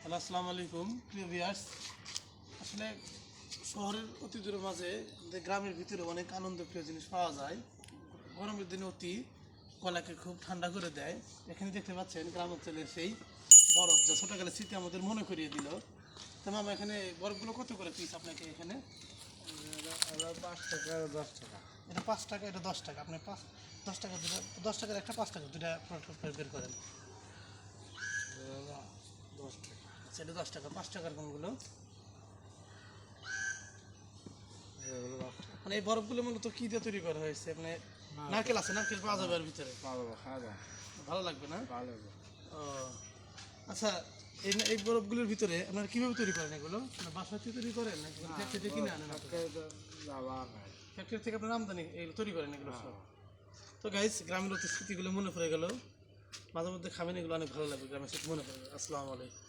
Hello, আসসালামু আলাইকুম প্রিয় ভিউয়ার্স। আসলে শহরের অতি দূরের মাঝে আমাদের গ্রামের ভিতরে অনেক আনন্দপ্রিয় জিনিস পাওয়া যায়। গরমের দিনে অতি গলাকে খুব ঠান্ডা করে দেয়। এখানে দেখতে পাচ্ছেন গ্রাম অঞ্চলের সেই বরফ, যা ছোটোকালের স্মৃতি আমাদের মনে করিয়ে দিল। তো মামা, এখানে বরফগুলো কত করে পিস আপনাকে এখানে? 5 টাকা 10 টাকা। এটা 5 টাকা, এটা 10 টাকা। আপনি 10 টাকা দুটো, 10 টাকার একটা 5 টাকা দুটা বের করেন। 10 টাকা। আচ্ছা, এটা 10 টাকা। 5 টাকার কোনগুলো? এগুলো 10 টাকা। মানে এই বরফগুলো মূলত কি দিয়ে তৈরি করা হয়েছে? মানে নারকেল আছে, নারকেল পাওয়া যাবে এর ভিতরে? ভালো খাওয়া দাওয়া ভালো লাগবে না? ভালো। ও আচ্ছা, এই বরফগুলোর ভিতরে আপনারা কিভাবে তৈরি করেন এগুলো? মানে বাসায় তৈরি করেন নাকি ফ্যাক্টরি থেকে কিনে আনেন? যাওয়া নাই। ফ্যাক্টরি থেকে আপনারা আমদানি এগুলো তৈরি করেন এগুলো সব? তো গাইস, গ্রামের অতি স্মৃতিগুলো মনে পড়ে গেল। মাঝে মধ্যে খাবেন, এগুলো অনেক ভালো লাগবে, গ্রামের স্মৃতি মনে পড়ে গেল। আসসালামু আলাইকুম।